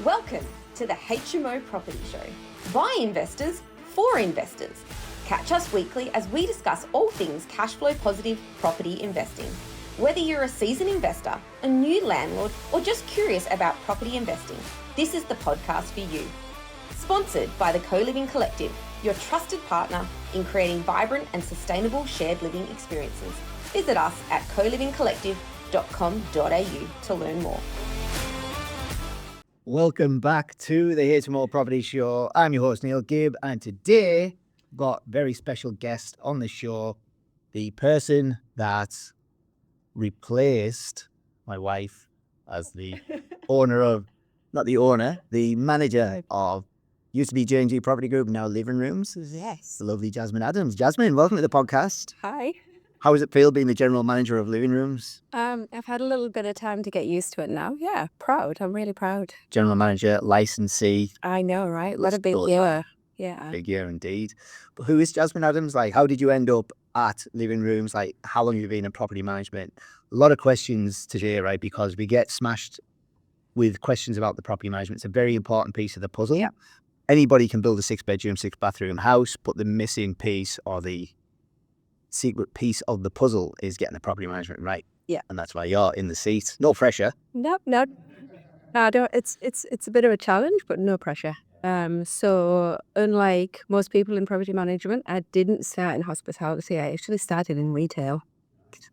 Welcome to the HMO Property Show. By investors, for investors. Catch us weekly as we discuss all things cash flow positive property investing. Whether you're a seasoned investor, a new landlord, or just curious about property investing, this is the podcast for you. Sponsored by the Co-Living Collective, your trusted partner in creating vibrant and sustainable shared living experiences. Visit us at colivingcollective.com.au to learn more. Welcome back to the HMO Property Show. I'm your host, Neil Gibb, and today we've got a very special guest on the show, the person that replaced my wife as the the manager of used to be J&G Property Group, now Living Rooms. Yes. The lovely Jasmine Adams. Jasmine, welcome to the podcast. Hi. How does it feel being the general manager of Living Rooms? I've had a little bit of time to get used to it now. Yeah, proud. I'm really proud. General manager, licensee. I know, right? What a big year. Yeah. Big year indeed. But who is Jasmine Adams? Like, how did you end up at Living Rooms? Like, how long have you been in property management? A lot of questions today, right? Because we get smashed with questions about the property management. It's a very important piece of the puzzle. Yeah. Anybody can build a 6-bedroom, 6-bathroom house, but the missing piece or the secret piece of the puzzle is getting the property management right. Yeah. And that's why you're in the seat. No pressure. No, it's a bit of a challenge, but no pressure. So unlike most people in property management, I didn't start in hospitality. I actually started in retail.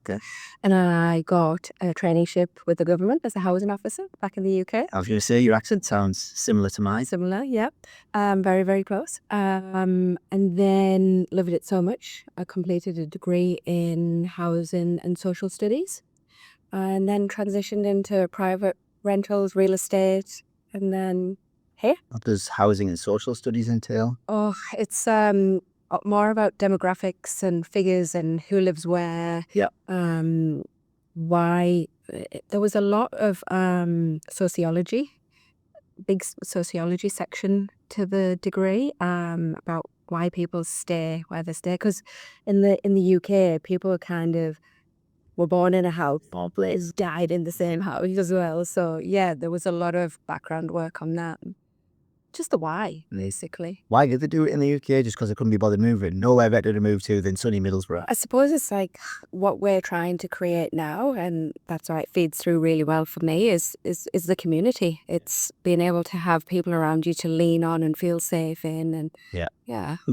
Okay. And I got a traineeship with the government as a housing officer back in the UK. I was going to say, your accent sounds similar to mine. Similar, yeah. Very, very close. And then loved it so much. I completed a degree in housing and social studies, and then transitioned into private rentals, real estate, and then here. What does housing and social studies entail? Oh, it's more about demographics and figures and who lives where. Yeah. Why there was a lot of sociology, big sociology section to the degree about why people stay where they stay. Because in the UK, people kind of were born in a house, died in the same house as well. So yeah, there was a lot of background work on that. Just the why, basically. Why did they do it in the UK? Just because they couldn't be bothered moving? Nowhere better to move to than sunny Middlesbrough. I suppose it's like what we're trying to create now, and that's why it feeds through really well for me, is the community. It's being able to have people around you to lean on and feel safe in. And yeah.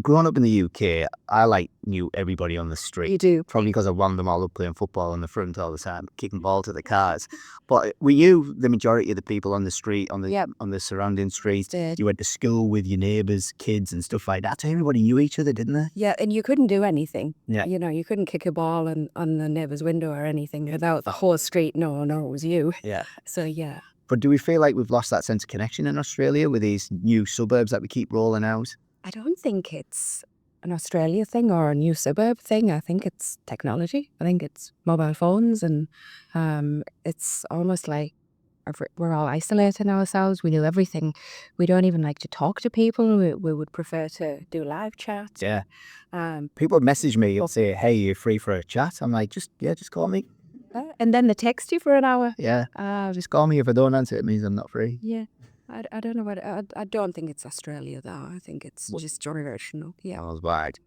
Growing up in the UK, I knew everybody on the street. You do. Probably because I wound them all up playing football on the front all the time, kicking ball to the cars. But we knew the majority of the people on the street, on the surrounding streets. You went to school with your neighbours, kids and stuff like that. So everybody knew each other, didn't they? Yeah, and you couldn't do anything. Yeah. You know, you couldn't kick a ball on the neighbour's window or anything without the whole street. No, it was you. Yeah. So yeah. But do we feel like we've lost that sense of connection in Australia with these new suburbs that we keep rolling out? I don't think it's an Australia thing or a new suburb thing. I think it's technology. I think it's mobile phones, and it's almost like we're all isolating ourselves. We do everything. We don't even like to talk to people. We would prefer to do live chats. Yeah. People message me and say, "Hey, you're free for a chat?" I'm like, just call me. And then they text you for an hour. Yeah. Just call me. If I don't answer, it means I'm not free. Yeah. I don't know what. I don't think it's Australia though. I think it's just generational. Yeah. That was bad.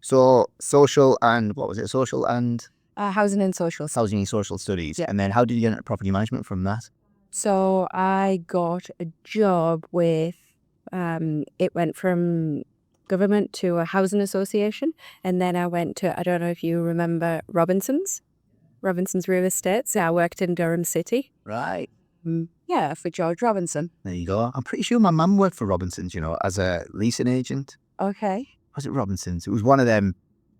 So social and what was it? Social and housing and social. Housing and social studies. Yeah. And then how did you get into property management from that? So I got a job with. It went from government to a housing association, and then I went to. I don't know if you remember Robinson's Real Estate. So I worked in Durham City. Right. Yeah, for George Robinson. There you go. I'm pretty sure my mum worked for Robinson's, as a leasing agent. Okay. Was it Robinson's? It was one of them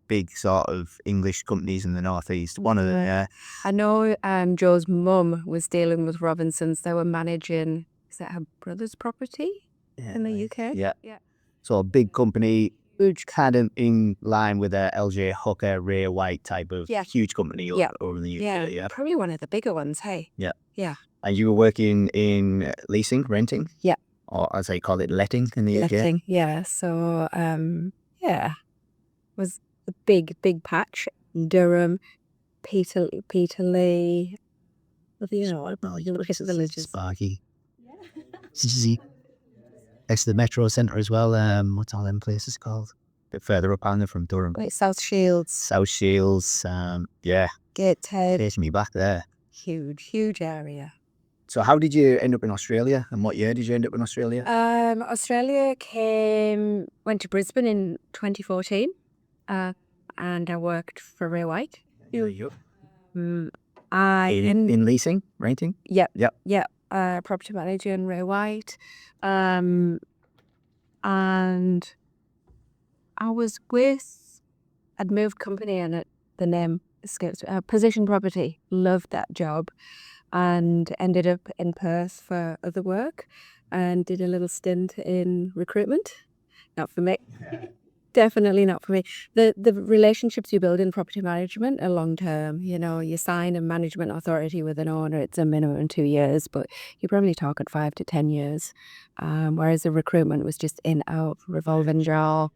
big sort of English companies in the northeast. One of them, I know Joe's mum was dealing with Robinson's. They were managing, is that her brother's property in the UK? Yeah. Yeah. So a big company, huge, kind of in line with a LJ Hooker, Ray White type of huge company over in the UK. Yeah, probably one of the bigger ones, hey? Yeah. Yeah. And you were working in leasing, renting? Yeah. Or as they call it, letting in the UK? Letting, yeah. So, was a big patch. Durham, Peterlee, you look at the villages. Sparky. Easy. Next to the Metro Centre as well. What's all them places called? A bit further up on there from Durham. Like South Shields, South Shields. Yeah, Gateshead, taking me back there. huge area. So how did you end up in Australia, and what year did you end up in Australia? Australia went to Brisbane in 2014, and I worked for Ray White. Mm, In leasing, renting? Yep. Yep. Property manager in Ray White. And I'd moved company and the name escapes me. Position Property. Loved that job and ended up in Perth for other work and did a little stint in recruitment. Not for me. Definitely not for me. The relationships you build in property management are long term. You know, you sign a management authority with an owner, it's a minimum 2 years, but you're probably talking 5 to 10 years. Whereas the recruitment was just in, out, revolving door.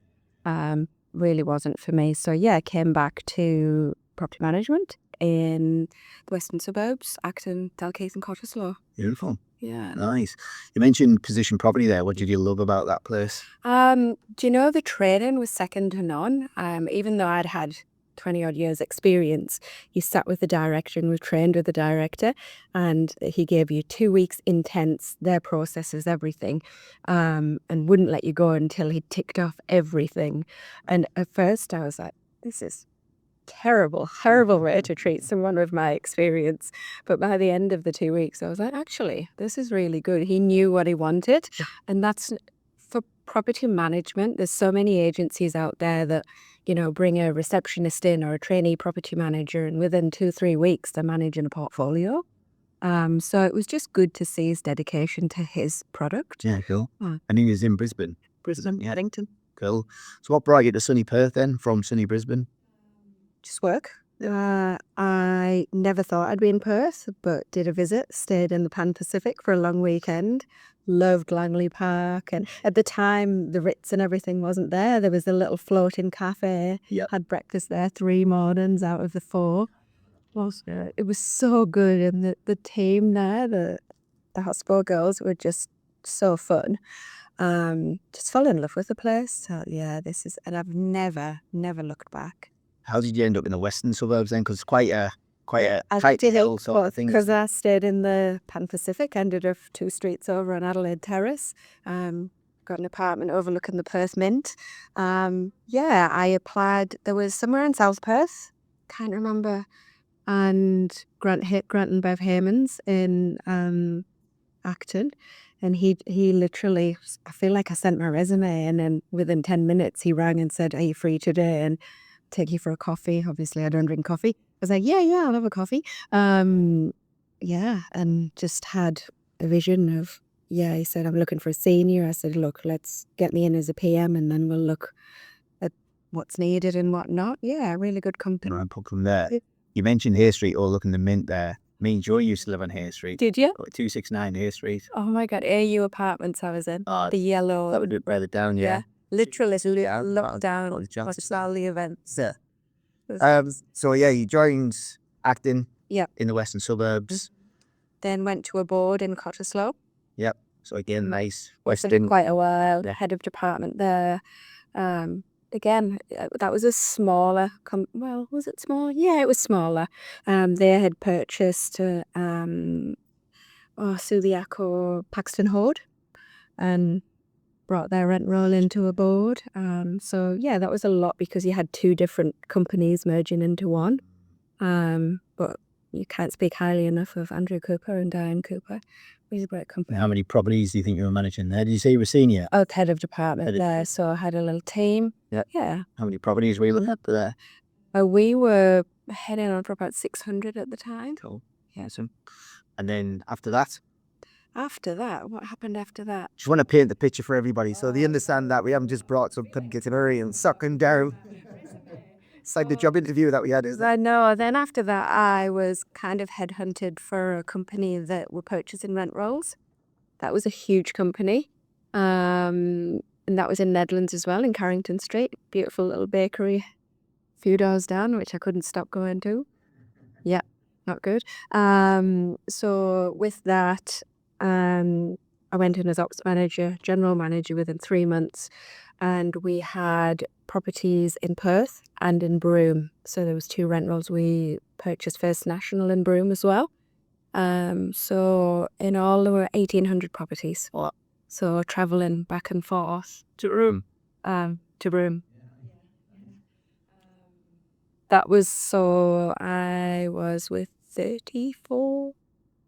Really wasn't for me. So yeah, I came back to property management in the western suburbs, Acton, Dalkeith and Cottesloe. Beautiful. Yeah. Nice. You mentioned Position Property there. What did you love about that place? Do you know the training was second to none? Even though I'd had 20 odd years experience, you sat with the director and we trained with the director, and he gave you 2 weeks intense, their processes, everything, and wouldn't let you go until he'd ticked off everything. And at first I was like, this is horrible way to treat someone with my experience. But by the end of the 2 weeks, I was like, actually, this is really good. He knew what he wanted. And that's for property management. There's so many agencies out there that, you know, bring a receptionist in or a trainee property manager, and within 2-3 weeks, they're managing a portfolio. So it was just good to see his dedication to his product. Yeah, cool. Mm. And he was in Brisbane. Brisbane, Paddington. Cool. So what brought you to sunny Perth then, from sunny Brisbane? Just work. I never thought I'd be in Perth, but did a visit, stayed in the Pan Pacific for a long weekend, loved Langley Park. And at the time, the Ritz and everything wasn't there. There was a little floating cafe. Yep. Had breakfast there 3 mornings out of the 4. It was so good. And the team there, the Hotspur girls were just so fun. Just fell in love with the place. So yeah, and I've never looked back. How did you end up in the western suburbs then? Because it's quite a I tight did hill it sort of thing. because I stayed in the Pan Pacific, ended up 2 streets over on Adelaide Terrace. Got an apartment overlooking the Perth Mint. Yeah, I applied. There was somewhere in South Perth, can't remember, and Grant and Bev Haymans in Acton. And he literally, I feel like I sent my resume, and then within 10 minutes he rang and said, are you free today? And take you for a coffee. Obviously, I don't drink coffee. I was like, yeah, I'll have a coffee. Yeah, and just had a vision of, he said, I'm looking for a senior. I said, look, let's get me in as a PM, and then we'll look at what's needed and what not. Yeah, really good company. Right, put from there. You mentioned Hay Street overlooking the Mint there. Me and Joy used to live on Hay Street. Did you? 269 Hay Street. Oh my God, AU apartments I was in. Oh, the yellow. That would be further down, yeah. Literally locked down. Watched all the events. Yeah. So yeah, you joined Acton. Yep. In the western suburbs. Then went to a board in Cottesloe. Yep. So again, nice For western. quite a while. The head of department there. Again, that was a smaller. Well, was it small? Yeah, it was smaller. They had purchased Suliac or Paxton Hoard, and brought their rent roll into a board. So yeah, that was a lot because you had 2 different companies merging into one. But you can't speak highly enough of Andrew Cooper and Diane Cooper. Really great company. How many properties do you think you were managing there? Did you say you were senior? Oh, head of department there. So I had a little team. Yeah. Yeah. How many properties were you looking at there? We were heading on for about 600 at the time. Cool. Yeah. Awesome. And then after that? After that, what happened after that? Just want to paint the picture for everybody so they understand that we haven't just brought some itinerary and suck them down. It's like the job interview that we had, isn't it? I know. Then after that, I was kind of headhunted for a company that were purchasing rent rolls. That was a huge company. And that was in Nedlands as well, in Carrington Street. Beautiful little bakery, a few doors down, which I couldn't stop going to. Yeah, not good. So with that, I went in as ops manager, general manager within 3 months, and we had properties in Perth and in Broome. So there was 2 rent rolls. We purchased First National in Broome as well. So in all there were 1,800 properties. Wow. So traveling back and forth To room. to Broome. That was so I was with 34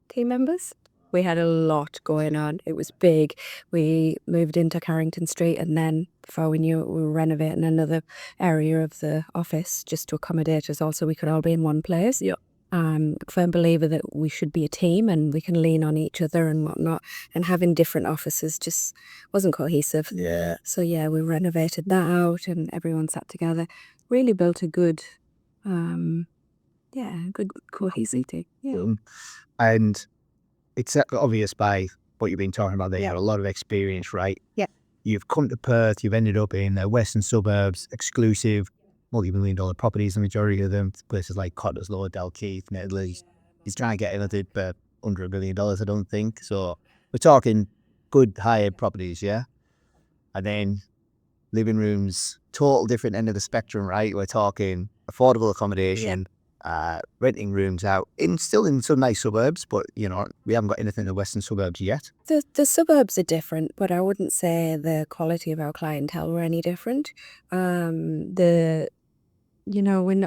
team members. We had a lot going on. It was big. We moved into Carrington Street, and then before we knew it, we were renovating another area of the office just to accommodate us all so we could all be in one place. Yeah. Firm believer that we should be a team and we can lean on each other and whatnot. And having different offices just wasn't cohesive. Yeah. So yeah, we renovated that out and everyone sat together. Really built a good, good cohesive team. Yeah. And it's obvious by what you've been talking about there. You Yeah. have a lot of experience, right? Yeah. You've come to Perth, you've ended up in the western suburbs, exclusive, multi-million-dollar properties, the majority of them, places like Cottesloe, Dalkeith, Nedley. He's trying to get anything but under $1 billion, I don't think. So we're talking good high-end properties, yeah? And then living rooms, total different end of the spectrum, right? We're talking affordable accommodation, renting rooms out, still in some nice suburbs, but, we haven't got anything in the western suburbs yet. The suburbs are different, but I wouldn't say the quality of our clientele were any different.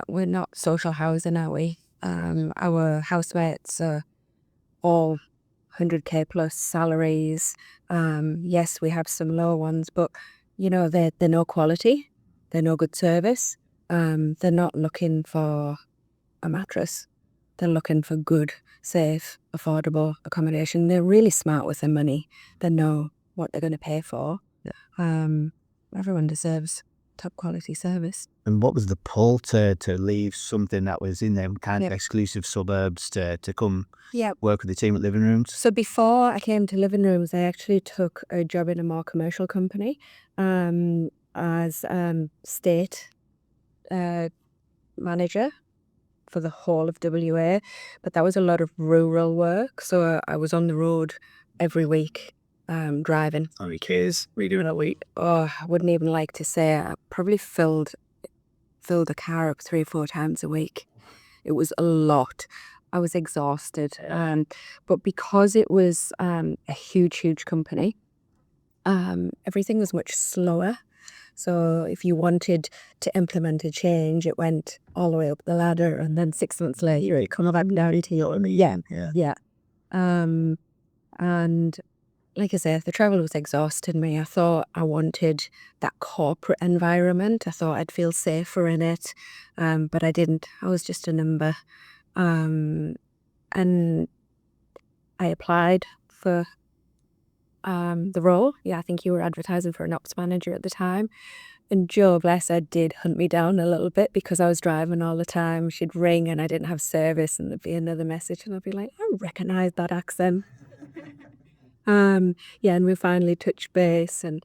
We're not social housing, are we? Our housemates are all 100K plus salaries. Yes, we have some low ones, but they're no quality. They're no good service. They're not looking for a mattress. They're looking for good, safe, affordable accommodation. They're really smart with their money. They know what they're going to pay for. Yeah. Everyone deserves top quality service. And what was the pull to leave something that was in them kind of Yeah. exclusive suburbs to come Yeah. work with the team at Living Rooms? So before I came to Living Rooms, I actually took a job in a more commercial company as state manager for the whole of WA. But that was a lot of rural work. So I was on the road every week driving. How many Ks were you doing a week? Oh, I wouldn't even like to say. I probably filled the car up 3 or 4 times a week. It was a lot. I was exhausted. But because it was a huge company, everything was much slower. So if you wanted to implement a change, it went all the way up the ladder, and then 6 months later, it come back down to you. Yeah. And like I say, the travel was exhausting me. I thought I wanted that corporate environment. I thought I'd feel safer in it, but I didn't. I was just a number. And I applied for the role. Yeah, I think you were advertising for an ops manager at the time. And Joe, bless her, did hunt me down a little bit because I was driving all the time. She'd ring and I didn't have service, and there'd be another message and I'd be like, I recognise that accent. And we finally touched base, and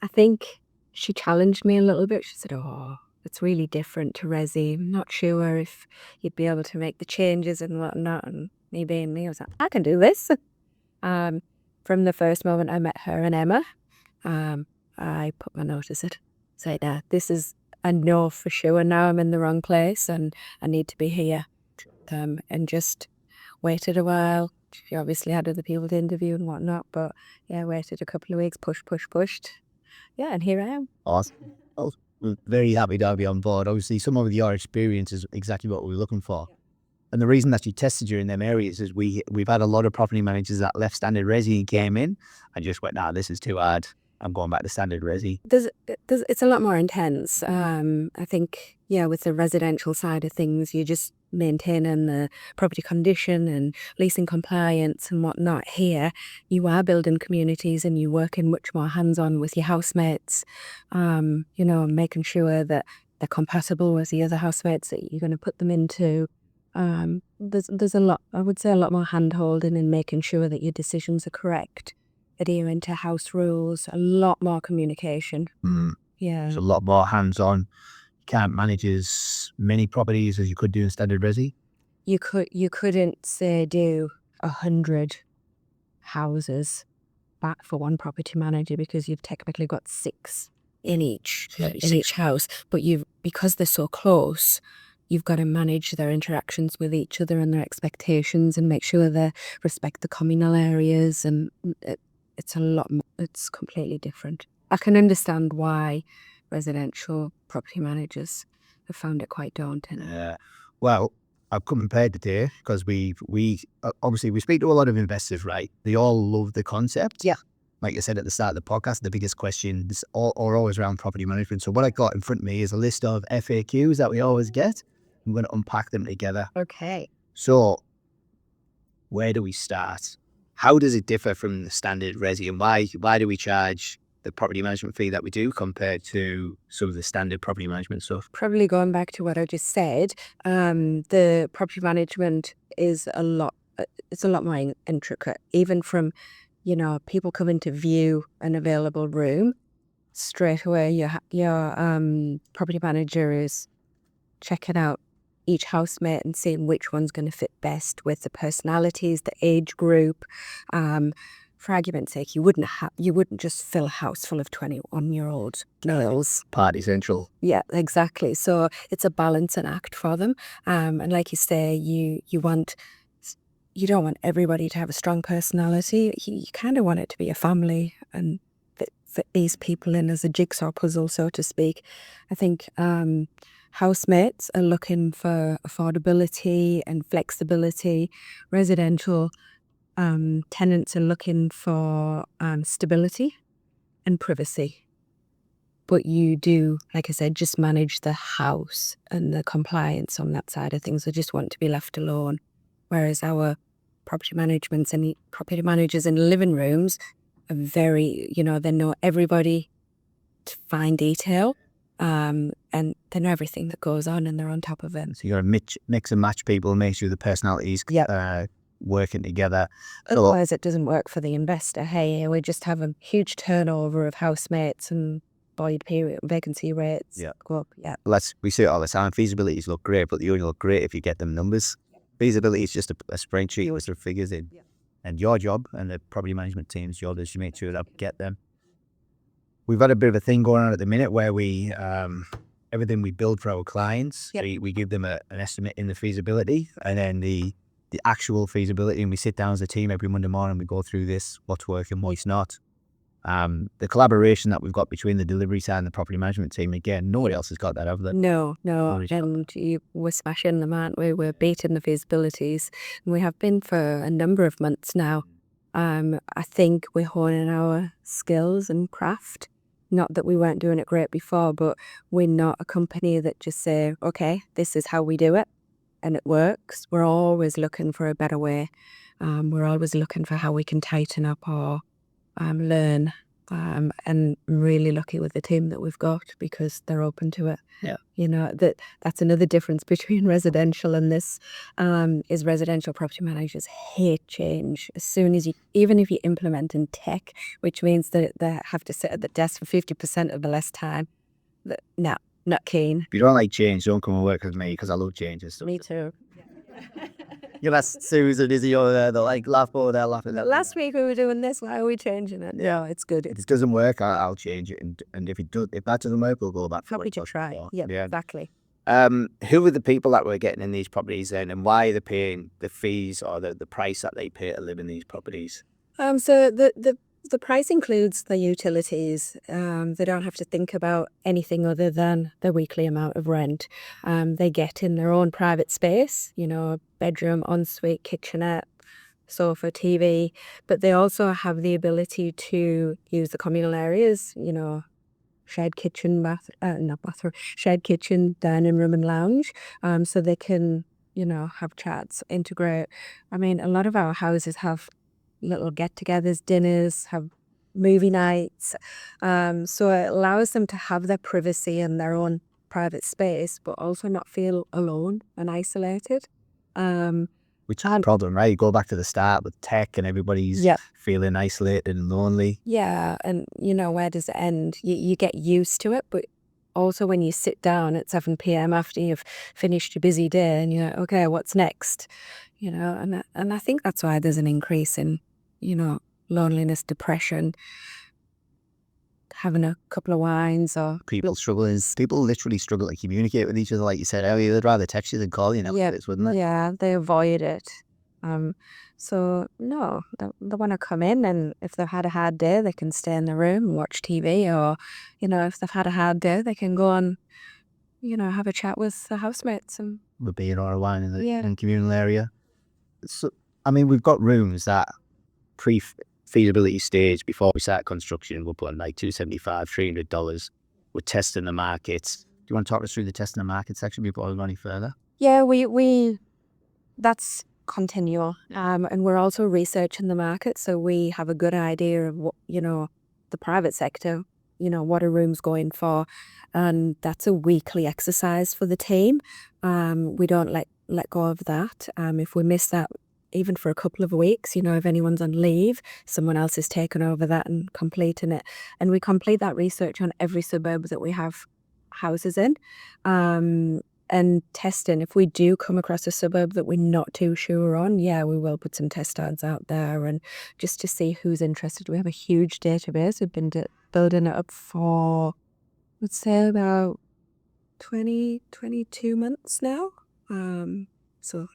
I think she challenged me a little bit. She said, oh, it's really different to Resi. I'm not sure if you'd be able to make the changes and whatnot. And me being me, I was like, I can do this. From the first moment I met her and Emma, I put my notice in. Said, this is a no for sure. Now I'm in the wrong place and I need to be here. And just waited a while. She obviously had other people to interview and whatnot, but waited a couple of weeks, pushed. Yeah, and here I am. Awesome. Well, we're very happy to have you on board. Obviously, some of your experience is exactly what we were looking for. And the reason that you tested you in them areas is we've had a lot of property managers that left standard resi and came in and just went, this is too hard. I'm going back to standard resi. It's a lot more intense. I think, with the residential side of things, you're just maintaining the property condition and leasing compliance and whatnot. Here, you are building communities and you're working much more hands-on with your housemates, making sure that they're compatible with the other housemates that you're going to put them into. There's a lot, I would say, a lot more hand-holding and making sure that your decisions are correct, adhering to house rules, a lot more communication. Yeah. There's a lot more hands-on. You can't manage as many properties as you could do in standard resi. You couldn't say do 100 houses flat for one property manager because you've technically got 6 in each house, but because they're so close, you've got to manage their interactions with each other and their expectations and make sure they respect the communal areas, and it's completely different. I can understand why residential property managers have found it quite daunting. Yeah. Well, I've come prepared today because we obviously we speak to a lot of investors, right? They all love the concept. Yeah. Like I said at the start of the podcast, the biggest questions are always around property management. So what I got in front of me is a list of FAQs that we always get. I'm going to unpack them together. Okay. So where do we start? How does it differ from the standard resi, and why do we charge the property management fee that we do compared to some of the standard property management stuff? Probably going back to what I just said, the property management is a lot more intricate. Even from, people coming to view an available room, straight away your property manager is checking out each housemate and seeing which one's going to fit best with the personalities, the age group. For argument's sake, you wouldn't just fill a house full of 21-year-old girls. Party central. Yeah, exactly. So it's a balancing act for them. And like you say, you don't want everybody to have a strong personality. You kind of want it to be a family and fit these people in as a jigsaw puzzle, so to speak. I think housemates are looking for affordability and flexibility. Residential tenants are looking for stability and privacy. But you do, like I said, just manage the house and the compliance on that side of things. They just want to be left alone. Whereas our property managers in living rooms are very, they know everybody to fine detail. And they know everything that goes on and they're on top of it. So you're a mix and match people, make sure the personalities working together. Otherwise it doesn't work for the investor. Hey, we just have a huge turnover of housemates and void period vacancy rates go up. Yeah. We see it all the time. Feasibilities look great, but they only look great if you get them numbers. Feasibility is just a spreadsheet with some figures in. Yeah. And your job and the property management team's job is to make sure that we get them. We've got a bit of a thing going on at the minute where we everything we build for our clients, we give them an estimate in the feasibility, and then the actual feasibility, and we sit down as a team every Monday morning, we go through this, what's working, what's not. The collaboration that we've got between the delivery side and the property management team, again, nobody else has got that, have they? No, and we're smashing them, aren't we? We're beating the feasibilities, and we have been for a number of months now. I think we're honing our skills and craft. Not that we weren't doing it great before, but we're not a company that just say, okay, this is how we do it, and it works. We're always looking for a better way. We're always looking for how we can tighten up or learn. And I'm really lucky with the team that we've got because they're open to it. Yeah. That's another difference between residential and this, is residential property managers hate change. As soon as even if you implement in tech, which means that they have to sit at the desk for 50% of the less time, no, not keen. If you don't like change, don't come and work with me because I love changes. Me too. You'll ask Susan, Izzy over there, they're like laughing. Last week we were doing this, why are we changing it? No, it's good. If it doesn't work, I'll change it. And if that doesn't work, we'll go back. Happy to try. Yeah, exactly. Who are the people that we're getting in these properties then, and why are they paying the fees or the price that they pay to live in these properties? So the price includes the utilities. They don't have to think about anything other than the weekly amount of rent. They get in their own private space, bedroom, ensuite, kitchenette, sofa, TV, but they also have the ability to use the communal areas, shared kitchen, shared kitchen, dining room and lounge, so they can, have chats, integrate. I mean, a lot of our houses have little get-togethers, dinners, have movie nights. So it allows them to have their privacy and their own private space, but also not feel alone and isolated. Which is a problem, right? You go back to the start with tech and everybody's feeling isolated and lonely. Yeah, and where does it end? You get used to it, but also when you sit down at 7 p.m. after you've finished your busy day and you're like, okay, what's next? And I think that's why there's an increase in, loneliness, depression, having a couple of wines or People literally struggle to communicate with each other, like you said earlier. They'd rather text you than call you nowadays, wouldn't they? yeah, they avoid it. So no, they want to come in, and if they've had a hard day, they can stay in the room and watch TV, or if they've had a hard day, they can go and have a chat with the housemates and The beer or a wine in the Yeah. communal area. So, I mean, we've got rooms that pre-feasibility stage before we start construction, we're putting like $275, $300. We're testing the markets. Do you want to talk us through the testing the market section before we go any further? yeah, we that's continual. And we're also researching the market, so we have a good idea of what the private sector, what are rooms going for, and that's a weekly exercise for the team. We don't let go of that. If we miss that even for a couple of weeks, if anyone's on leave, someone else is taking over that and completing it. And we complete that research on every suburb that we have houses in. And testing, if we do come across a suburb that we're not too sure on, we will put some test ads out there, and just to see who's interested. We have a huge database. We've been building it up for, let's say, about 22 months now. So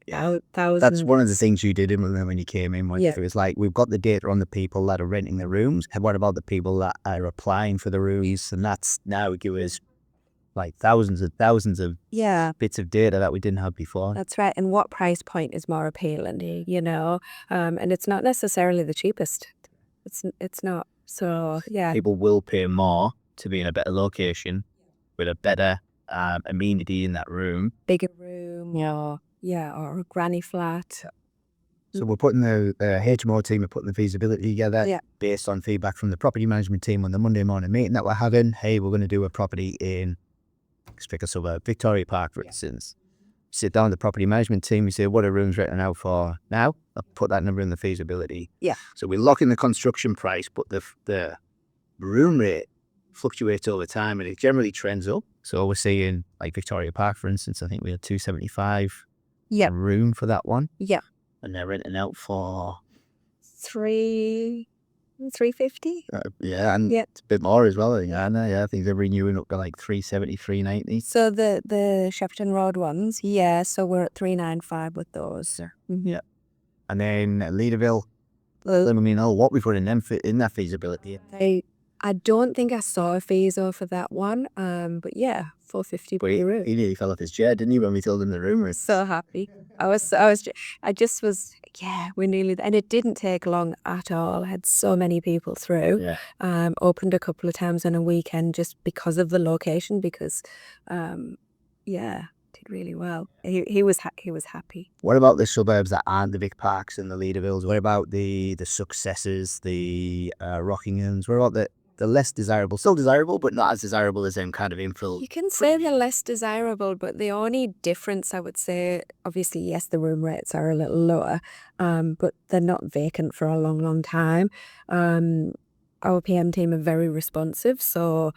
thousands. That's one of the things you did when you came in. Yeah. It was like, we've got the data on the people that are renting the rooms. And what about the people that are applying for the rooms? And that's now give us like thousands of bits of data that we didn't have before. That's right. And what price point is more appealing, and it's not necessarily the cheapest. It's not. So, yeah. People will pay more to be in a better location with a better amenity in that room. Bigger room, or a granny flat. So we're putting the HMO team are putting the feasibility together based on feedback from the property management team on the Monday morning meeting that we're having. Hey, we're going to do a property in, let's pick a suburb, Victoria Park, for instance. Sit down with the property management team, we say, what are rooms renting out for now? I'll put that number in the feasibility. Yeah. So we lock in the construction price, but the room rate fluctuates over time and it generally trends up. So we're seeing, like Victoria Park, for instance, I think we had $275 a room for that one. Yeah. And they're renting out for $350. and it's a bit more as well. I think they're renewing up to like $370, $390. So the Shepperton Road ones, so we're at $395 with those. Yeah. And then Leaderville, let me know what we put in that feasibility. I don't think I saw a feeso for that one, but $450 per room. He nearly fell off his chair, didn't he, when we told him the rumors? So happy. We're nearly there. And it didn't take long at all. I had so many people through. Yeah. Opened a couple of times on a weekend just because of the location, because did really well. He was happy. What about the suburbs that aren't the Vic Parks and the Leadervilles? What about the Successes, the Rockinghams? What about the less desirable, still desirable, but not as desirable as them kind of infill? You can say they're less desirable, but the only difference, I would say, obviously, yes, the room rates are a little lower, but they're not vacant for a long, long time. Our PM team are very responsive, so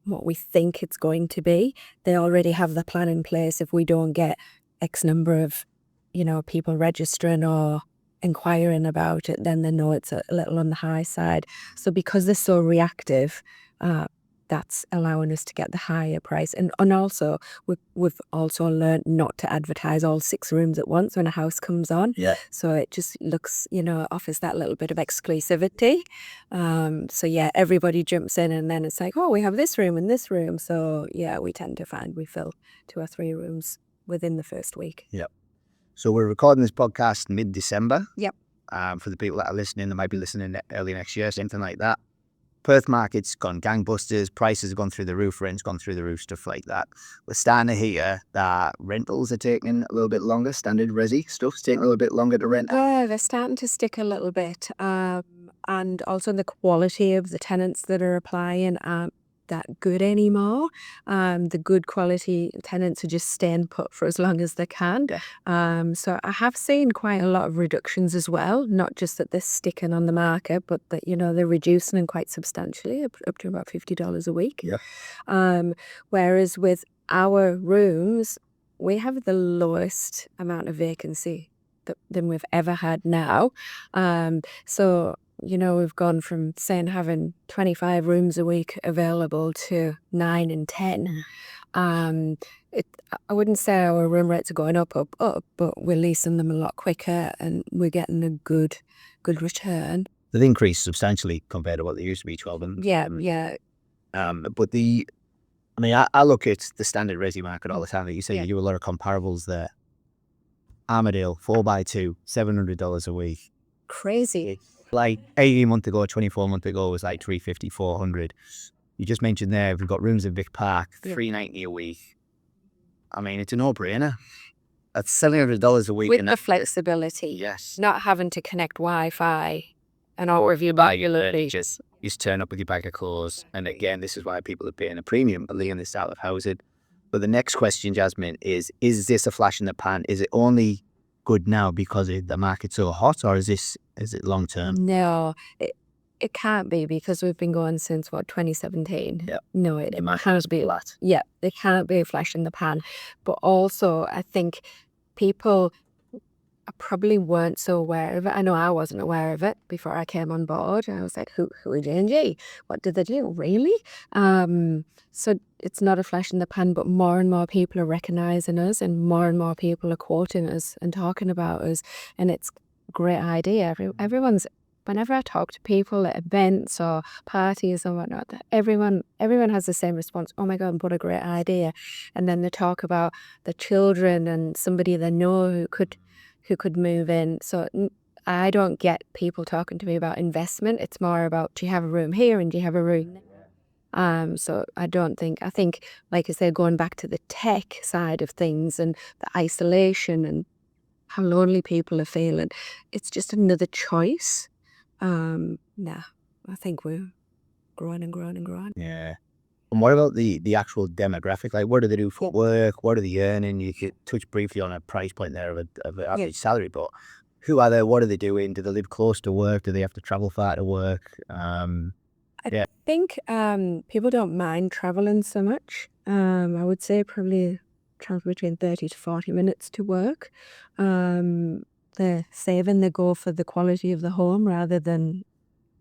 what we think it's going to be, they already have the plan in place. If we don't get X number of, people registering or inquiring about it, then they know it's a little on the high side. So because they're so reactive, that's allowing us to get the higher price. And also, we've also learned not to advertise all 6 rooms at once when a house comes on. Yeah. So it just looks, offers that little bit of exclusivity. So everybody jumps in, and then it's like, oh, we have this room and this room. So we tend to find we fill 2 or 3 rooms within the first week. Yep. So we're recording this podcast mid-December. Yep. For the people that are listening, that might be listening early next year, something like that. Perth market's gone gangbusters, prices have gone through the roof, rent's gone through the roof, stuff like that. We're starting to hear that rentals are taking a little bit longer, standard resi stuff's taking a little bit longer to rent. They're starting to stick a little bit. And also the quality of the tenants that are applying aren't that good anymore. The good quality tenants are just staying put for as long as they can. So I have seen quite a lot of reductions as well, not just that they're sticking on the market, but that they're reducing them quite substantially, up to about $50 a week. Whereas with our rooms, we have the lowest amount of vacancy than we've ever had now. So we've gone from saying having 25 rooms a week available to 9 and 10. I wouldn't say our room rates are going up, but we're leasing them a lot quicker and we're getting a good return. They've increased substantially compared to what they used to be 12 and Yeah. but I look at the standard resi market all the time. Like you say, you do a lot of comparables there. Armadale, 4x2, $700 a week. Crazy. Like 18 months ago, 24 months ago was like 350, 400. You just mentioned there, we've got rooms in Vic Park, $390 a week. I mean, it's a no-brainer. That's $700 a week. With the flexibility. Yes. Not having to connect Wi-Fi and all of you regularly. Just turn up with your bag of clothes. And again, this is why people are paying a premium for leaving this style of housing. But the next question, Jasmine, is this a flash in the pan? Is it only good now because the market's so hot, or is it long term? No, it can't be, because we've been going since 2017. Yeah. No, it can't be. Yeah, it can't be a flash in the pan. But also, I think people probably weren't so aware of it. I know I wasn't aware of it before I came on board. I was like, who are J&J? What did they do? Really? So it's not a flash in the pan, but more and more people are recognizing us, and more people are quoting us and talking about us. And it's a great idea. Whenever I talk to people at events or parties and whatnot, everyone has the same response. Oh my God, what a great idea. And then they talk about the children and somebody they know who could move in. So I don't get people talking to me about investment. It's more about, do you have a room here and do you have a room there? So I think, like I said, going back to the tech side of things and the isolation and how lonely people are feeling, it's just another choice. I think we're growing and growing and growing. Yeah. And what about the actual demographic? Like, what do they do for work? What are they earning? You could touch briefly on a price point there of an average salary, but who are they? What are they doing? Do they live close to work? Do they have to travel far to work? I think people don't mind traveling so much. I would say probably travel between 30 to 40 minutes to work. They're saving, they go for the quality of the home rather than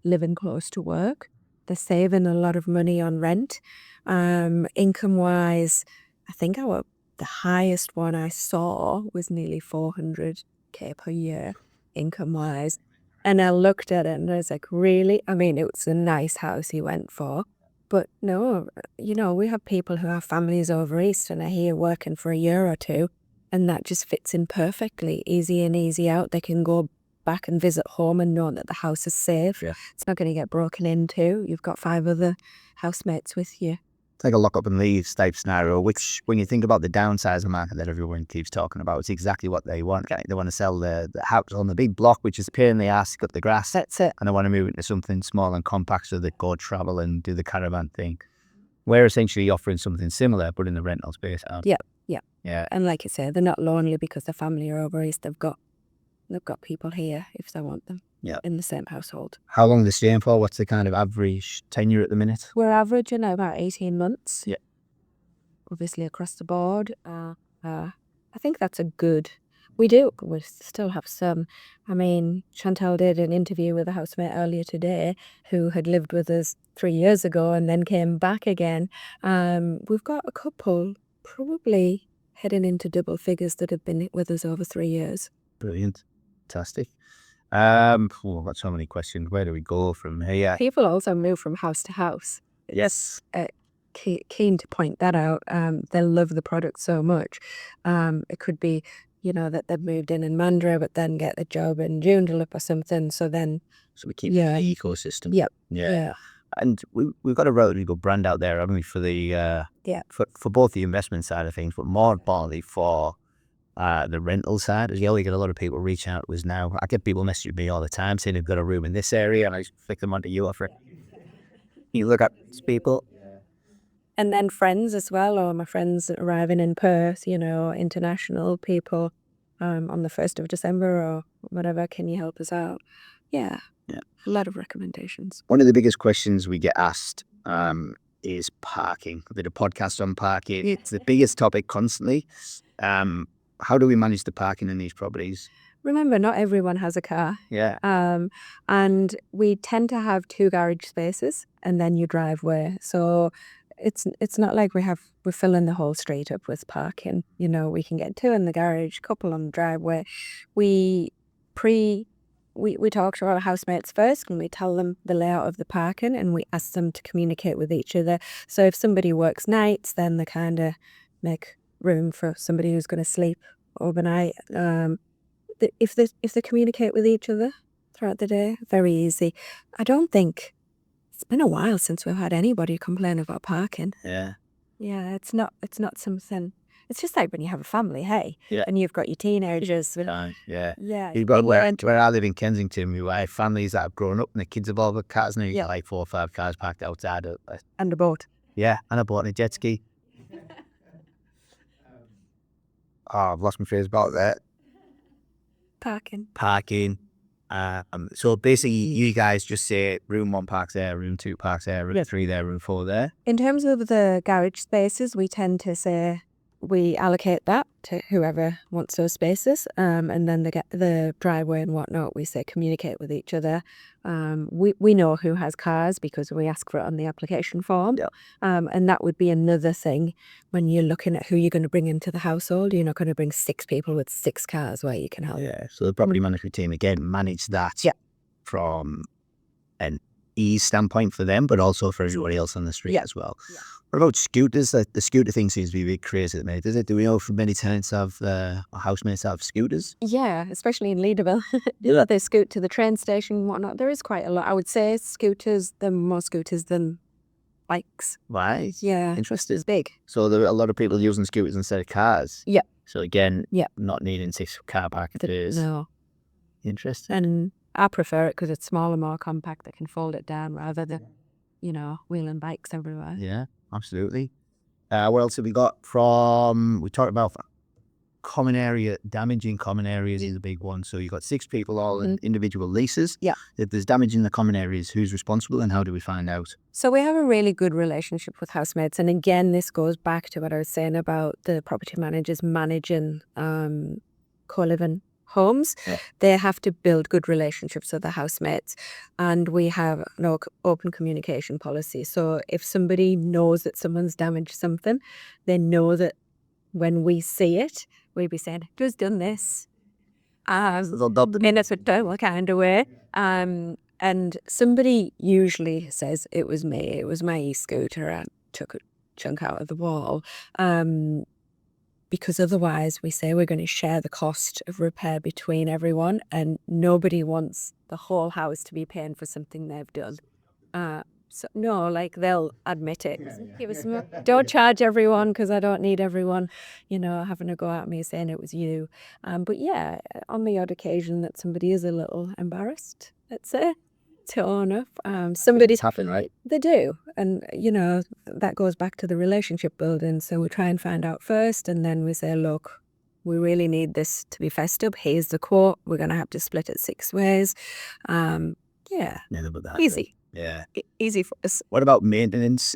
living close to work. They're saving a lot of money on rent. Income wise, I think the highest one I saw was nearly 400k per year income wise. And I looked at it and I was like, really? I mean, it was a nice house he went for. But no, we have people who have families over east and are here working for a year or two. And that just fits in perfectly. Easy in, easy out. They can go back and visit home and know that the house is safe. Yeah. It's not going to get broken into. You've got 5 other housemates with you. It's like a lock up and leave type scenario, which when you think about the downsizing market that everyone keeps talking about, it's exactly what they want. They want to sell the house on the big block, which is a pain in the ass, cut the grass. That's it. And they want to move into something small and compact so they go travel and do the caravan thing. We're essentially offering something similar, but in the rental space. Yeah. And like you say, they're not lonely because their family are over east. They've got people here if they want them. Yeah. In the same household. How long are they staying for? What's the kind of average tenure at the minute? We're averaging about 18 months. Yeah. Obviously across the board. I think that's a good. We still have some. I mean, Chantal did an interview with a housemate earlier today who had lived with us 3 years ago and then came back again. We've got a couple probably heading into double figures that have been with us over 3 years. Brilliant. Fantastic. I've got so many questions. Where do we go from here? People also move from house to house. Yes. Keen to point that out. They love the product so much. It could be, that they've moved in Mandurah, but then get a job in Joondalup or something. So we keep the ecosystem. Yep. Yeah. And we've got a relatively good brand out there, haven't we, for the for both the investment side of things, but more importantly for the rental side. As you get a lot of people reach out to us now. I get people messaging me all the time saying they've got a room in this area, and I flick them onto you offer. You look at these people. And then friends as well, or my friends arriving in Perth, international people on the 1st of December or whatever, can you help us out? Yeah. A lot of recommendations. One of the biggest questions we get asked is parking. I did a podcast on parking. It's the biggest topic constantly. How do we manage the parking in these properties? remember, not everyone has a car. Yeah. And we tend to have 2 garage spaces and then your driveway. So it's not like we're filling the whole street up with parking. You know, we can get 2 in the garage, couple on the driveway. We talk to our housemates first and we tell them the layout of the parking and we ask them to communicate with each other. So if somebody works nights, then they kind of make room for somebody who's going to sleep overnight. If they communicate with each other throughout the day, very easy. I don't think it's been a while since we've had anybody complain about parking. Yeah. Yeah, it's not something. It's just like when you have a family, hey, Yeah. and you've got your teenagers. Yeah. Yeah, You've got where I live in Kensington, we have families that have grown up and the kids have all got cars now. You got like 4 or 5 cars parked outside. And a boat. Yeah, and I bought a jet ski. Oh, I've lost my phrase about that. Parking. So basically, you guys just say room 1 parks there, room 2 parks there, room 3 there, room 4 there. In terms of the garage spaces, we tend to say we allocate that to whoever wants those spaces, and then the driveway and whatnot, we say communicate with each other. We know who has cars because we ask for it on the application form. Yeah. And that would be another thing when you're looking at who you're going to bring into the household. You're not going to bring 6 people with 6 cars where you can help. Yeah, so the property management team, again, manage that from an ease standpoint for them, but also for everybody else on the street as well. Yeah. What about scooters? The scooter thing seems to be a bit crazy at the minute, does it? Do we know from many tenants have housemates have scooters? Yeah, especially in Leederville. They scoot to the train station and whatnot. There is quite a lot. I would say scooters, there are more scooters than bikes. Right. Yeah. Interesting. It's big. So there are a lot of people using scooters instead of cars. Yeah. So again, Yeah. not needing 6 car parking spaces. No. Interesting. And I prefer it because it's smaller, more compact. They can fold it down rather than, wheeling bikes everywhere. Yeah, absolutely. What else have we got from, we talked about common area, damaging common areas is a big one. So you've got 6 people all in individual leases. Yeah. If there's damage in the common areas, who's responsible and how do we find out? So we have a really good relationship with housemates. And again, this goes back to what I was saying about the property managers managing co-living homes. Yeah. They have to build good relationships with the housemates, and we have an open communication policy. So if somebody knows that someone's damaged something, they know that when we see it, we'll be saying, "Who's done this?" in a total kind of way. And somebody usually says, "It was me. It was my e-scooter. I took a chunk out of the wall." Because otherwise we say we're going to share the cost of repair between everyone, and nobody wants the whole house to be paying for something they've done. So no, like they'll admit it. Don't charge everyone because I don't need everyone, having a go at me saying it was you. But yeah, on the odd occasion that somebody is a little embarrassed, let's say, to own up. Somebody's happen, right? They do. And, that goes back to the relationship building. So we try and find out first, and then we say, look, we really need this to be fessed up. Here's the quote. We're going to have to split it 6 ways. Yeah. Easy. Yeah. Easy for us. What about maintenance?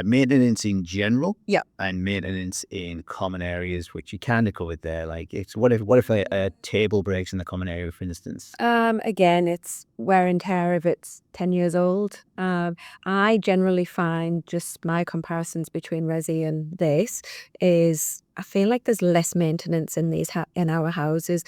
Maintenance in general, yeah, and maintenance in common areas, which you kind of covered there. Like, it's what if a table breaks in the common area, for instance? Again, it's wear and tear if it's 10 years old. I generally find just my comparisons between resi and this is I feel like there's less maintenance in these in our houses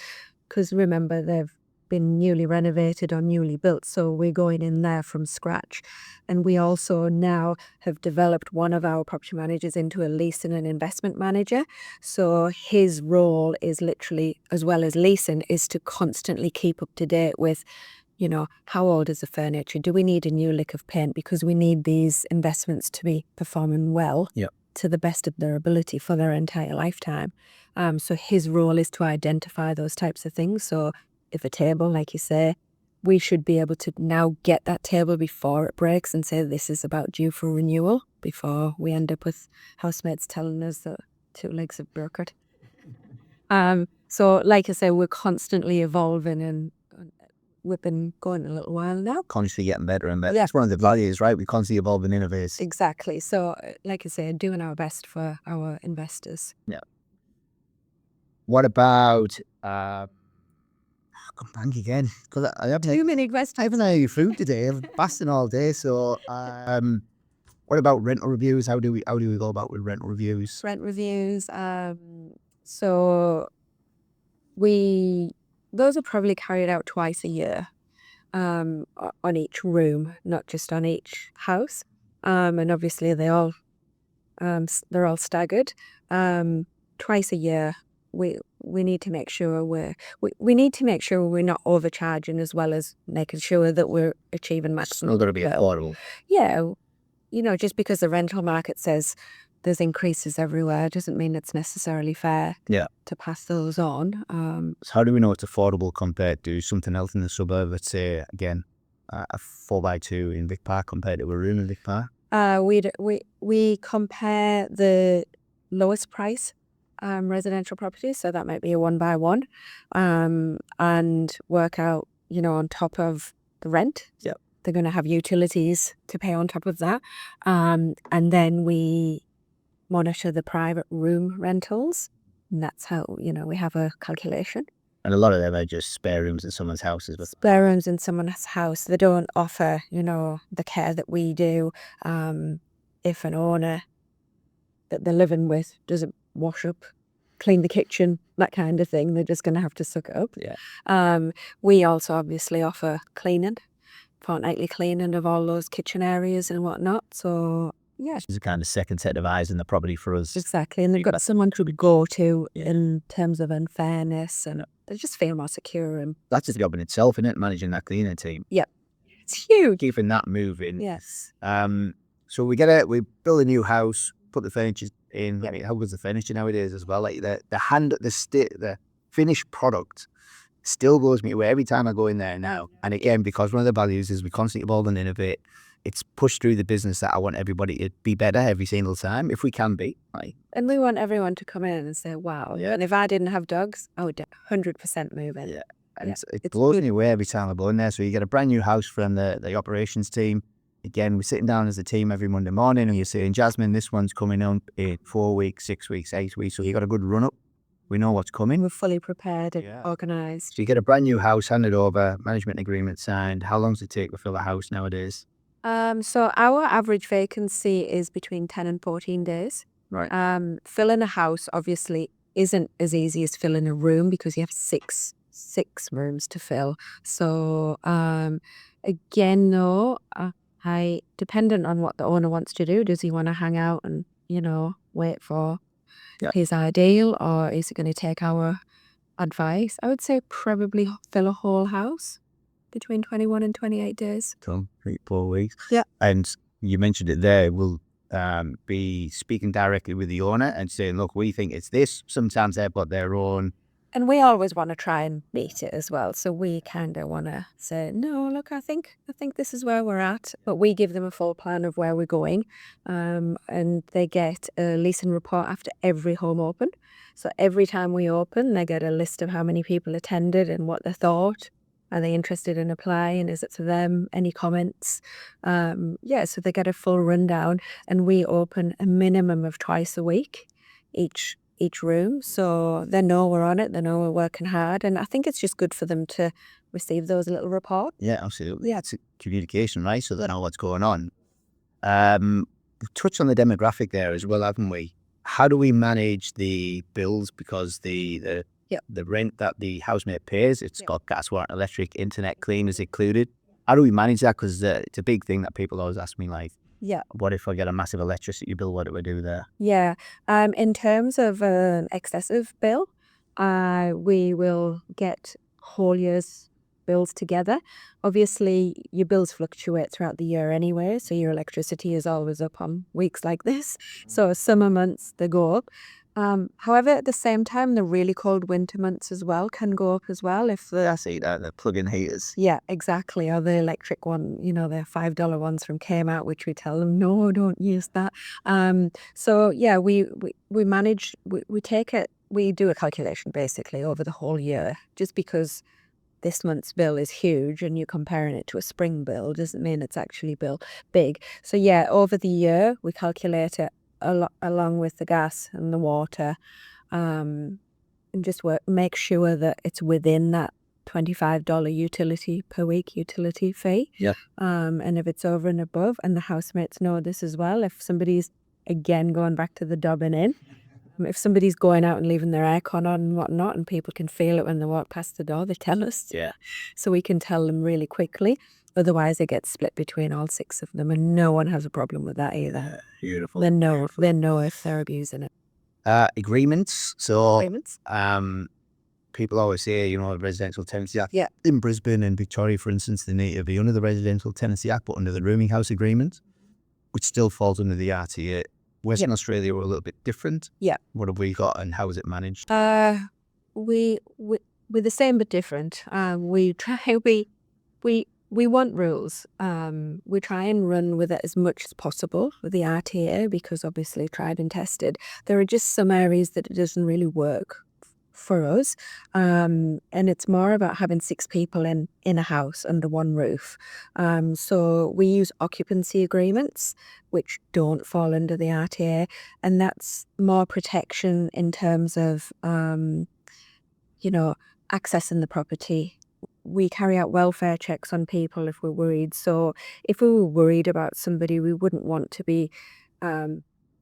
because remember they've been newly renovated or newly built, so we're going in there from scratch. And we also now have developed one of our property managers into a leasing and investment manager, so his role is literally, as well as leasing, is to constantly keep up to date with how old is the furniture, do we need a new lick of paint, because we need these investments to be performing well to the best of their ability for their entire lifetime. So his role is to identify those types of things. So if a table, like you say, we should be able to now get that table before it breaks and say this is about due for renewal before we end up with housemates telling us that 2 legs have broken. So like I say, we're constantly evolving and we've been going a little while now. Constantly getting better and better. That's one of the values, right? We constantly evolve and innovate. Exactly. So like I say, doing our best for our investors. Yeah. What about come back again because I haven't Too many questions. I haven't had any food today. I'm fasting all day. So, what about rental reviews? How do we go about with rental reviews? Rent reviews. So those are probably carried out twice a year, on each room, not just on each house. And obviously they're all staggered. Twice a year, we need to make sure we're not overcharging, as well as making sure that we're achieving maximum. It's not going to be affordable. Yeah, just because the rental market says there's increases everywhere doesn't mean it's necessarily fair to pass those on. So how do we know it's affordable compared to something else in the suburb? Let's say, again, a 4x2 in Vic Park compared to a room in Vic Park? We compare the lowest price residential properties, so that might be a 1x1, and work out, on top of the rent. Yep. They're going to have utilities to pay on top of that. And then we monitor the private room rentals. And that's how, we have a calculation. And a lot of them are just spare rooms in someone's houses. But Spare rooms in someone's house. They don't offer, the care that we do. If an owner that they're living with doesn't wash up, clean the kitchen, that kind of thing, they're just going to have to suck it up. Yeah. We also obviously offer cleaning, fortnightly cleaning of all those kitchen areas and whatnot. So, yeah. It's a kind of second set of eyes in the property for us. Exactly. And they've got someone to go to in terms of unfairness, and they just feel more secure. And that's a job in itself, isn't it? Managing that cleaning team. Yep. It's huge. Keeping that moving. Yes. So we build a new house, put the furniture in. I mean, how goes the furniture nowadays as well? Like the finished product still blows me away every time I go in there now. And again, because one of the values is we constantly evolve and innovate, it's pushed through the business that I want everybody to be better every single time, if we can be. Right? And we want everyone to come in and say, wow. Yeah. And if I didn't have dogs, I would 100% move in. Yeah. And it it's blows good. me away every time I go in there. So you get a brand new house from the operations team. Again, we're sitting down as a team every Monday morning and you're saying, Jasmine, this one's coming up in 4 weeks, 6 weeks, 8 weeks. So you got a good run up. We know what's coming. We're fully prepared and organised. So you get a brand new house handed over, management agreement signed. How long does it take to fill a house nowadays? So our average vacancy is between 10 and 14 days. Right. Filling a house obviously isn't as easy as filling a room because you have six rooms to fill. So again, though, dependent on what the owner wants to do. Does he want to hang out and, wait for his ideal, or is he going to take our advice? I would say probably fill a whole house between 21 and 28 days. So 3-4 weeks. Yeah. And you mentioned it there. We'll be speaking directly with the owner and saying, look, we think it's this. Sometimes they've got their own. And we always want to try and beat it as well. So we kind of want to say, no, look, I think this is where we're at. But we give them a full plan of where we're going. And they get a leasing report after every home open. So every time we open, they get a list of how many people attended and what they thought. Are they interested in applying? Is it for them? Any comments? So they get a full rundown. And we open a minimum of twice a week each room, so they know we're on it, they know we're working hard, and I think it's just good for them to receive those little reports. Yeah, absolutely. Yeah, it's communication, right? So they know what's going on. We've touched on the demographic there as well, haven't we? How do we manage the bills? Because the rent that the housemate pays, it's got gas, water, electric, internet, cleaners included. How do we manage that? Because it's a big thing that people always ask me, like, what if I get a massive electricity bill? What do I do there? Yeah. In terms of an excessive bill, we will get whole year's bills together. Obviously, your bills fluctuate throughout the year anyway, so your electricity is always up on weeks like this. So summer months, they go up. However, at the same time, the really cold winter months as well can go up as well. If the plug-in heaters. Yeah, exactly. Or the electric one, the $5 ones from Kmart, which we tell them, no, don't use that. We manage, we take it, we do a calculation basically over the whole year, just because this month's bill is huge and you're comparing it to a spring bill doesn't mean it's actually big. So over the year, we calculate it along with the gas and the water, and just make sure that it's within that $25 utility per week utility fee. Yeah. And if it's over and above, and the housemates know this as well, if somebody's, again, going back to the dobbing in, if somebody's going out and leaving their aircon on and whatnot, and people can feel it when they walk past the door, they tell us. Yeah. So we can tell them really quickly. Otherwise, it gets split between all 6 of them, and no one has a problem with that either. Beautiful. They know if they're abusing it. Agreements. So Agreements? people always say, Residential Tenancy Act. Yeah. In Brisbane and Victoria, for instance, they need to be under the Residential Tenancy Act, but under the Rooming House Agreement, which still falls under the RTA. Western Australia were a little bit different. Yeah. What have we got, and how is it managed? We're the same but different. We want rules. We try and run with it as much as possible with the RTA, because obviously tried and tested. There are just some areas that it doesn't really work for us. And it's more about having 6 people in a house under one roof. So we use occupancy agreements, which don't fall under the RTA. And that's more protection in terms of, accessing the property. We carry out welfare checks on people if we're worried. So if we were worried about somebody, we wouldn't want to be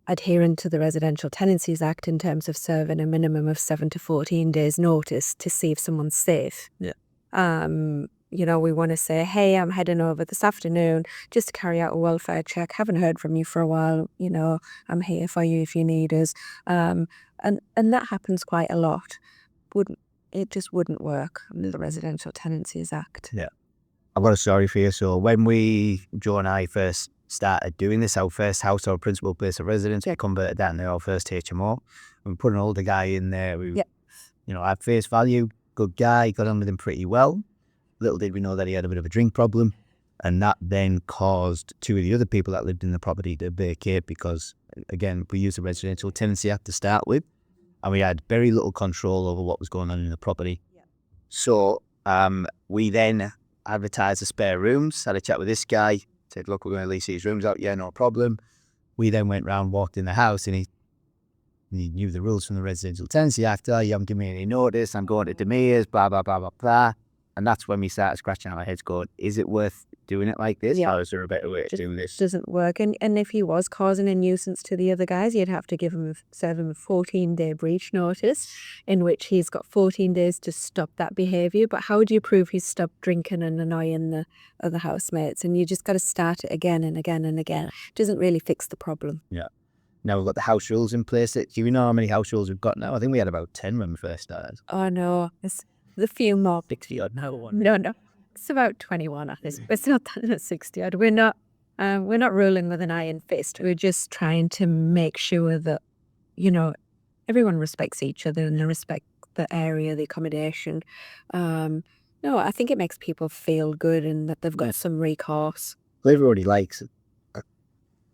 adherent to the Residential Tenancies Act in terms of serving a minimum of 7 to 14 days notice to see if someone's safe. Yeah. We want to say, hey, I'm heading over this afternoon just to carry out a welfare check. Haven't heard from you for a while. I'm here for you if you need us. And that happens quite a lot. It just wouldn't work under the Residential Tenancies Act. Yeah. I've got a story for you. So when Joe and I first started doing this, our first house, our principal place of residence, we converted that into our first HMO. We put an older guy in there. At face value, good guy, got on with him pretty well. Little did we know that he had a bit of a drink problem. And that then caused 2 of the other people that lived in the property to vacate, because, again, we used the Residential Tenancy Act to start with, and we had very little control over what was going on in the property. Yeah. So we then advertised the spare rooms, had a chat with this guy, said, look, we're going to lease these rooms out. Yeah, no problem. We then went round, walked in the house, and he knew the rules from the Residential Tenancy Act. Oh, you haven't given me any notice. I'm going to Demirs, blah, blah, blah, blah, blah. And that's when we started scratching our heads going, is it worth doing it like this? Or is there a better way to do this? Doesn't work. And if he was causing a nuisance to the other guys, you'd have to serve him a 14-day breach notice, in which he's got 14 days to stop that behaviour. But how do you prove he's stopped drinking and annoying the other housemates? And you just got to start it again and again and again. It doesn't really fix the problem. Yeah. Now we've got the house rules in place. Do you know how many house rules we've got now? I think we had about 10 when we first started. Oh, no. It's the few more. 60 odd now. No. It's about 21 at this. It's not 60 odd. We're not ruling with an iron fist. We're just trying to make sure that, everyone respects each other and they respect the area, the accommodation. No, I think it makes people feel good and that they've got some recourse. Well, everybody likes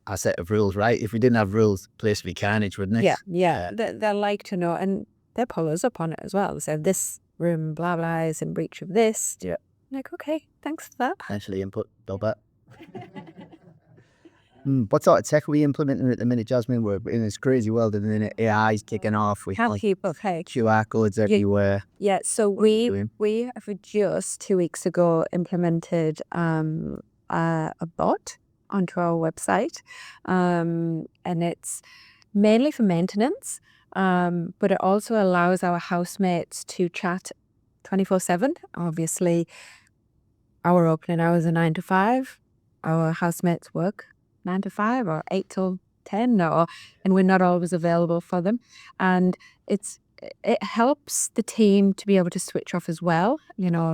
a set of rules, right? If we didn't have rules, the place would be carnage, wouldn't it? Yeah. They'll like to know, and they pull us up on it as well. They say, this room, blah, blah, is in breach of this. Yeah. Like, okay, thanks for that. Actually input, Bilbert. What sort of tech are we implementing at the minute, Jasmine? We're in this crazy world at the minute. AI's kicking off. We have QR codes everywhere. Yeah, so we have just 2 weeks ago implemented a bot onto our website, and it's mainly for maintenance, but it also allows our housemates to chat 24/7. Obviously, our opening hours are 9 to 5. Our housemates work 9 to 5 or 8 till 10, and we're not always available for them. And it helps the team to be able to switch off as well,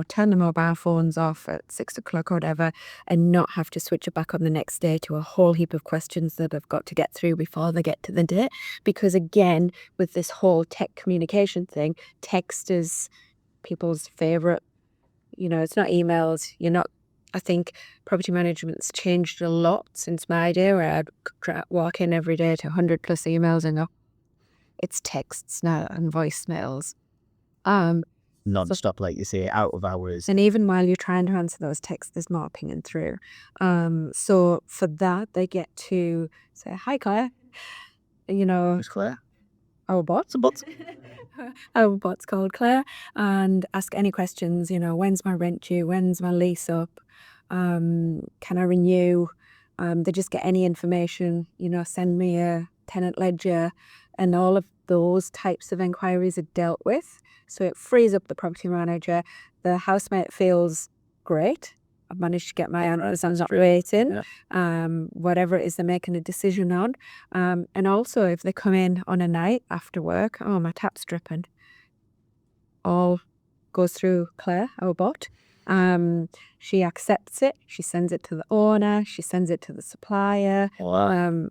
turn the mobile phones off at 6 o'clock or whatever, and not have to switch it back on the next day to a whole heap of questions that they've got to get through before they get to the date. Because again, with this whole tech communication thing, text is people's favorite. It's not emails. I think property management's changed a lot since my day, where I'd walk in every day to 100 plus emails and go, it's texts now and voicemails. Non-stop, like you say, out of hours. And even while you're trying to answer those texts, there's more pinging through. So for that, they get to say, hi, Claire. Who's Claire? Our bot. what's called Claire, and ask any questions. When's my rent due? When's my lease up? Can I renew? They just get any information. Send me a tenant ledger, and all of those types of inquiries are dealt with. So it frees up the property manager. The housemate feels great. I've managed to get my answers. I'm not waiting. Whatever it is they're making a decision on. And also, if they come in on a night after work, oh, my tap's dripping. All goes through Claire, our bot. She accepts it. She sends it to the owner. She sends it to the supplier. Wow.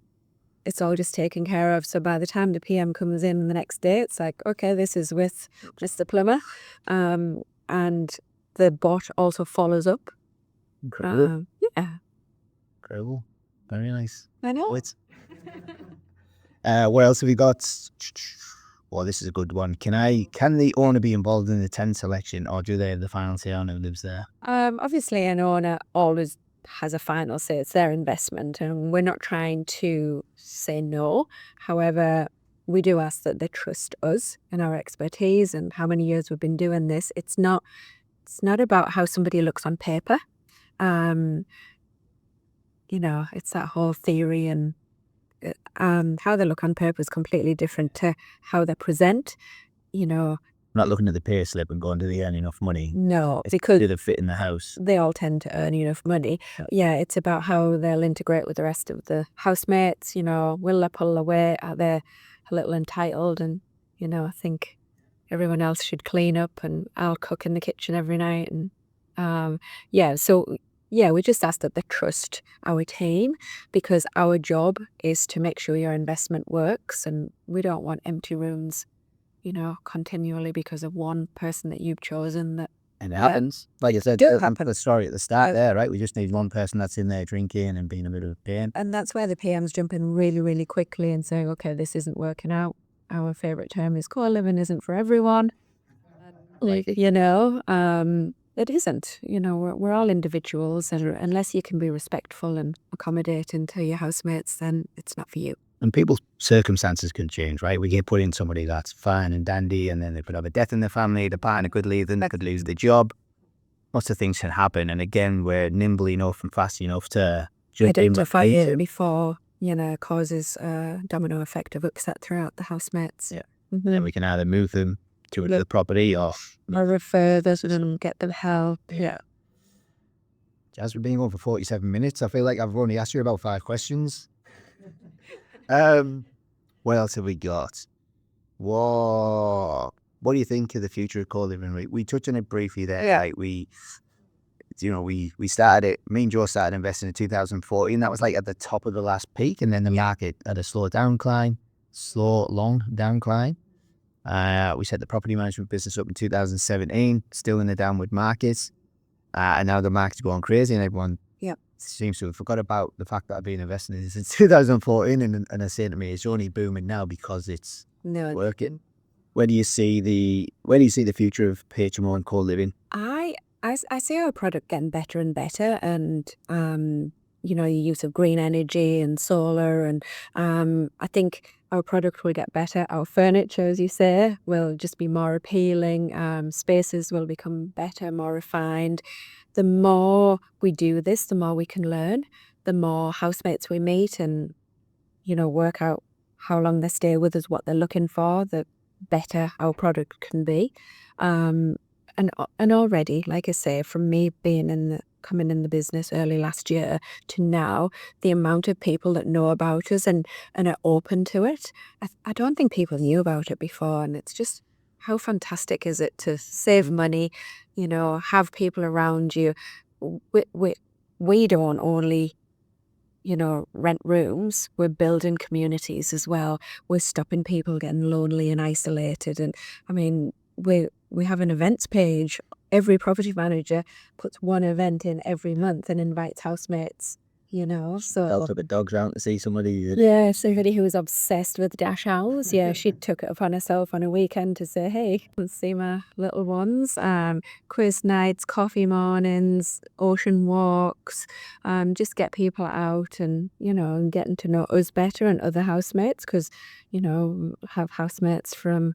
It's all just taken care of. So by the time the PM comes in the next day, it's like, okay, this is with Mr. Plumber. And the bot also follows up. Incredible. Yeah. Incredible. Very nice. I know. What else have we got? Well, this is a good one. Can the owner be involved in the tenant selection, or do they have the final say on who lives there? Obviously, an owner always has a final say. It's their investment, and we're not trying to say no. However, we do ask that they trust us and our expertise and how many years we've been doing this. It's not about how somebody looks on paper. It's that whole theory, and how they look on paper is completely different to how they present. Not looking at the pay slip and going, do they earn enough money? No, It's because do they fit in the house? they all tend to earn enough money. Yeah, it's about how they'll integrate with the rest of the housemates. Will they pull away? Are they a little entitled? And I think everyone else should clean up, and I'll cook in the kitchen every night. And we just ask that they trust our team, because our job is to make sure your investment works, and we don't want empty rooms, continually because of one person that you've chosen. And it happens. Like I said, the story at the start there, right? We just need one person that's in there drinking and being a bit of a pain. And that's where the PMs jump in really, really quickly and say, okay, this isn't working out. Our favourite term is co-living isn't for everyone. It isn't. We're all individuals, and unless you can be respectful and accommodating to your housemates, then it's not for you. And people's circumstances can change, right? We get put in somebody that's fine and dandy, and then they could have a death in their family, the partner could leave them, they could lose their job. Lots of things can happen. And again, we're nimble enough and fast enough to identify it before, causes a domino effect of upset throughout the housemates. Yeah. Mm-hmm. And we can either move them to the property or refer them and get them help. Yeah. Jazz, we've been on for 47 minutes. I feel like I've only asked you about 5 questions. What else have we got? What do you think of the future of co-living? We touched on it briefly there. Yeah. Like we started it. Me and Joe started investing in 2014. That was like at the top of the last peak, and then the market had a slow, long downcline. We set the property management business up in 2017, still in the downward markets, and now the market's going crazy, and everyone seems to have forgot about the fact that I've been investing in this since 2014, and they're saying to me it's only booming now because it's working. Where do you see the future of PHMO and co-living? I see our product getting better and better, and the use of green energy and solar, and I think our product will get better. Our furniture, as you say, will just be more appealing. Spaces will become better, more refined. The more we do this, the more we can learn. The more housemates we meet and, work out how long they stay with us, what they're looking for, the better our product can be. And already, like I say, from me coming in the business early last year to now, the amount of people that know about us and are open to it, I don't think people knew about it before. And it's just, how fantastic is it to save money, have people around you. We don't only, rent rooms, we're building communities as well. We're stopping people getting lonely and isolated. And I mean, we have an events page. Every property manager puts one event in every month and invites housemates, so. I'll took the dogs out to see somebody. Yeah, somebody who was obsessed with dash owls. Yeah, she took it upon herself on a weekend to say, hey, let's see my little ones. Quiz nights, coffee mornings, ocean walks, just get people out and, and getting to know us better and other housemates, because, have housemates from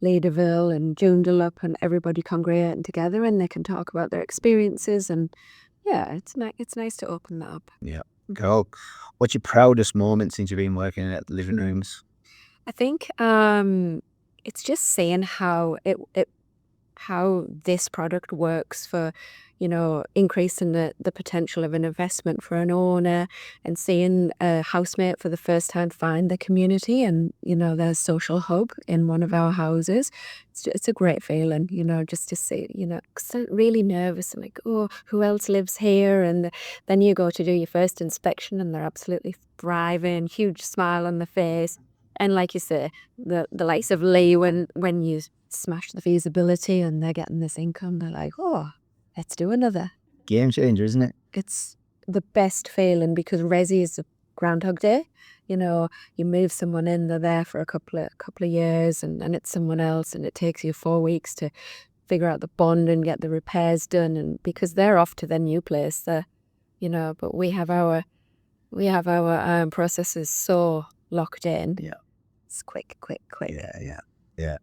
Leaderville and Joondalup and everybody congregating together, and they can talk about their experiences. And yeah, it's nice to open that up. Yeah. Cool. What's your proudest moment since you've been working at the living rooms? I think it's just seeing how how this product works for, increasing the potential of an investment for an owner, and seeing a housemate for the first time find the community and, their social hub in one of our houses. It's a great feeling, just to see, 'cause they're really nervous and like, oh, who else lives here? And then you go to do your first inspection and they're absolutely thriving, huge smile on the face. And like you say, the likes of Lee, when you smash the feasibility and they're getting this income, they're like, oh, let's do another. Game changer, isn't it? It's the best feeling because resi is a Groundhog Day. You move someone in, they're there for a couple of years, and it's someone else, and it takes you 4 weeks to figure out the bond and get the repairs done, and because they're off to their new place, but we have our processes so locked in. Yeah. It's quick. Yeah.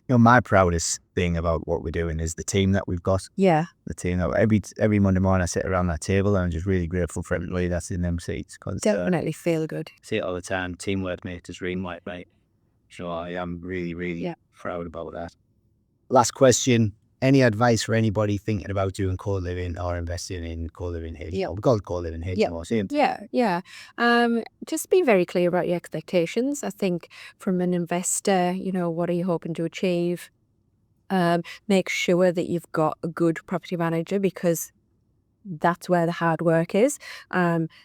My proudest thing about what we're doing is the team that we've got. Yeah. The team that every Monday morning I sit around that table and I'm just really grateful for everybody that's in them seats. Cause, Definitely feel good. See it all the time. Teamwork makes us dream white, right? So I am really, really proud about that. Last question. Any advice for anybody thinking about doing co-living or investing in co-living here? Yeah. We call it co-living here. Yeah. Just be very clear about your expectations. I think from an investor, what are you hoping to achieve? Make sure that you've got a good property manager because that's where the hard work is.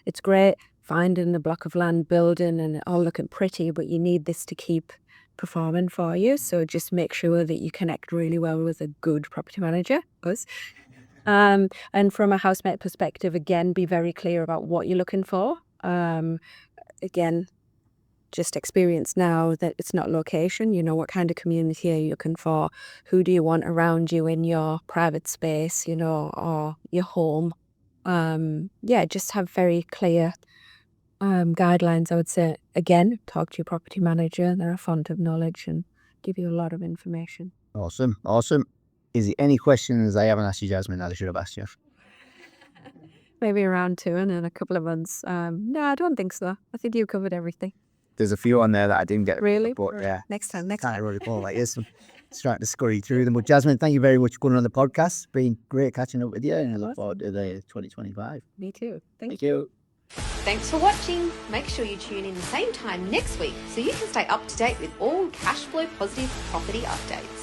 It's great finding a block of land, building and it all looking pretty, but you need this to keep performing for you. So just make sure that you connect really well with a good property manager, us. And from a housemate perspective, again, be very clear about what you're looking for. Again, just experience now that it's not location. What kind of community are you looking for? Who do you want around you in your private space, or your home? Just have very clear guidelines, I would say. Again, talk to your property manager. They're a font of knowledge and give you a lot of information. Awesome. Is there any questions I haven't asked you, Jasmine, that I should have asked you? Maybe around 2 in a couple of months. No, I don't think so. I think you covered everything. There's a few on there that I didn't get. Really? But yeah. Next time. Can't really recall like this. I'm starting to scurry through them. But Jasmine, thank you very much for coming on the podcast. It's been great catching up with you, and I look forward to the 2025. Me too. Thank you. Thanks for watching. Make sure you tune in the same time next week so you can stay up to date with all cash flow positive property updates.